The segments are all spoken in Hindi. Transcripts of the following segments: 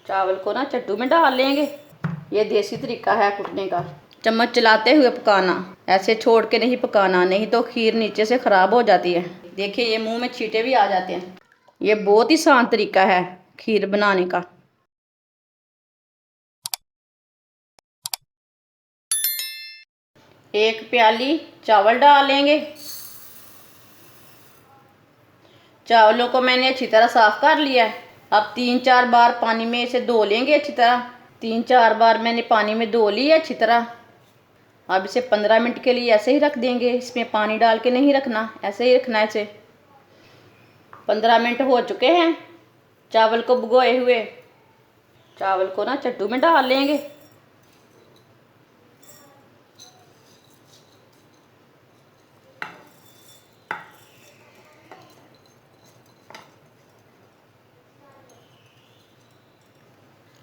चावल को ना चट्टू में डाल लेंगे। ये देसी तरीका है कुटने का। चम्मच चलाते हुए पकाना, ऐसे छोड़ के नहीं पकाना, नहीं तो खीर नीचे से ख़राब हो जाती है। देखिए ये मुंह में छींटे भी आ जाते हैं। ये बहुत ही आसान तरीका है खीर बनाने का। एक प्याली चावल डाल लेंगे। चावलों को मैंने अच्छी तरह साफ़ कर लिया है। अब 3-4 बार पानी में इसे धो लेंगे अच्छी तरह। 3-4 बार मैंने पानी में धो लिया अच्छी तरह। अब इसे 15 मिनट के लिए ऐसे ही रख देंगे। इसमें पानी डाल के नहीं रखना, ऐसे ही रखना है इसे। 15 मिनट हो चुके हैं चावल को भिगोए हुए। चावल को ना चट्टू में डाल लेंगे।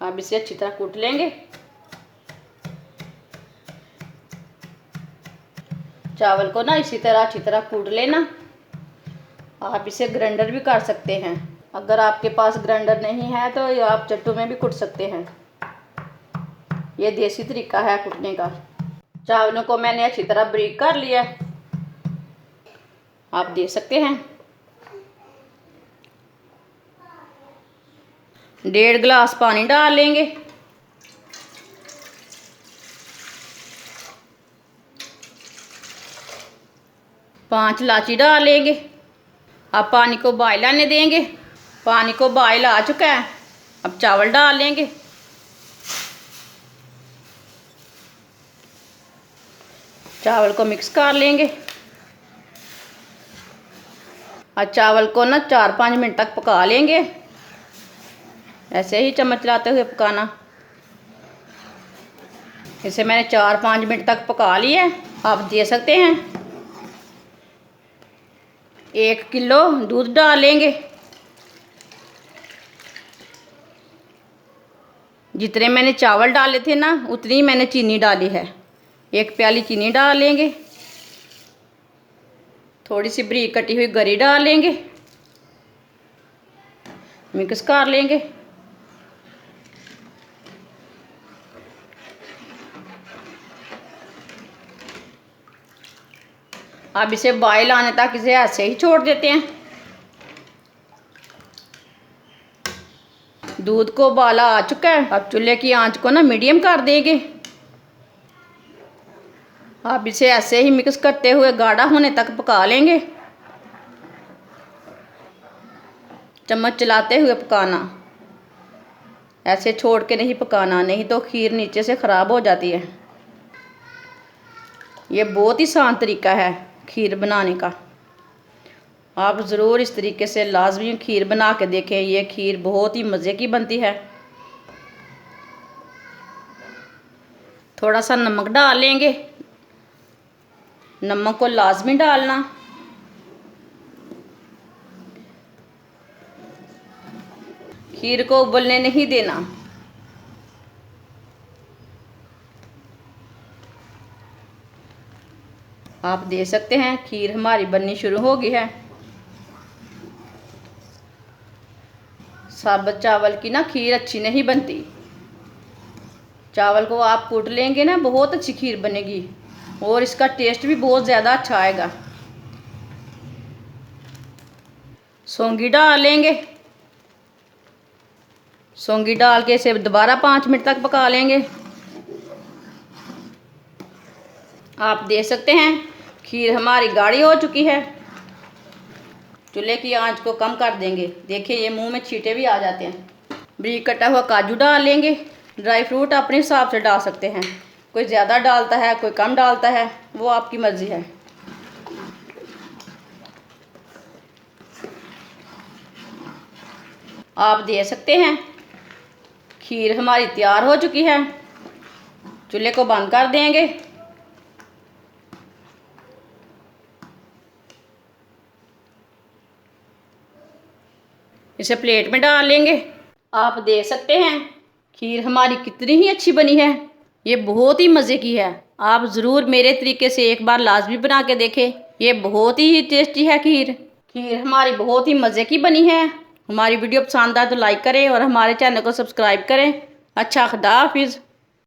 अब इसे अच्छी तरह कूट लेंगे। चावल को ना इसी तरह अच्छी तरह कूट लेना। आप इसे ग्राइंडर भी कर सकते हैं। अगर आपके पास ग्राइंडर नहीं है तो आप चट्टू में भी कूट सकते हैं। ये देसी तरीका है कूटने का। चावलों को मैंने अच्छी तरह बारीक कर लिया है, आप देख सकते हैं। 1.5 गिलास पानी डाल लेंगे। पाँच इलायची डाल लेंगे। अब पानी को बॉयल आने देंगे। पानी को बॉयल आ चुका है। अब चावल डाल लेंगे। चावल को मिक्स कर लेंगे। और चावल को ना 4-5 मिनट तक पका लेंगे। ऐसे ही चम्मच चलाते हुए पकाना। इसे मैंने 4-5 मिनट तक पका लिया है, आप दे सकते हैं। 1 किलो दूध डाल लेंगे। जितने मैंने चावल डाले थे ना उतनी मैंने चीनी डाली है। 1 प्याली चीनी डाल लेंगे। थोड़ी सी बारीक कटी हुई गरी डाल लेंगे। मिक्स कर लेंगे। अब इसे बॉयल आने तक इसे ऐसे ही छोड़ देते हैं। दूध को उबाला आ चुका है। अब चूल्हे की आंच को ना मीडियम कर देंगे। अब इसे ऐसे ही मिक्स करते हुए गाढ़ा होने तक पका लेंगे। चम्मच चलाते हुए पकाना, ऐसे छोड़ के नहीं पकाना, नहीं तो खीर नीचे से ख़राब हो जाती है। ये बहुत ही आसान तरीका है खीर बनाने का। आप ज़रूर इस तरीके से लाजमी खीर बना के देखें। ये खीर बहुत ही मज़े की बनती है। थोड़ा सा नमक डाल लेंगे। नमक को लाजमी डालना। खीर को उबलने नहीं देना। आप देख सकते हैं खीर हमारी बननी शुरू हो गई है। साबुत चावल की ना खीर अच्छी नहीं बनती। चावल को आप कूट लेंगे ना बहुत अच्छी खीर बनेगी और इसका टेस्ट भी बहुत ज़्यादा अच्छा आएगा। सौंगी डाल लेंगे। सौंगी डाल के इसे दोबारा 5 मिनट तक पका लेंगे। आप देख सकते हैं खीर हमारी गाढ़ी हो चुकी है। चूल्हे की आंच को कम कर देंगे। देखिए ये मुंह में छींटे भी आ जाते हैं। बारीक कटा हुआ काजू डाल लेंगे। ड्राई फ्रूट अपने हिसाब से डाल सकते हैं। कोई ज़्यादा डालता है, कोई कम डालता है, वो आपकी मर्ज़ी है। आप देख सकते हैं खीर हमारी तैयार हो चुकी है। चूल्हे को बंद कर देंगे। इसे प्लेट में डाल लेंगे। आप देख सकते हैं खीर हमारी कितनी ही अच्छी बनी है। ये बहुत ही मज़े की है। आप ज़रूर मेरे तरीके से एक बार लाजमी बना के देखें। ये बहुत ही टेस्टी है खीर। खीर हमारी बहुत ही मज़े की बनी है। हमारी वीडियो पसंद आए तो लाइक करें और हमारे चैनल को सब्सक्राइब करें। अच्छा, खुदा हाफिज़।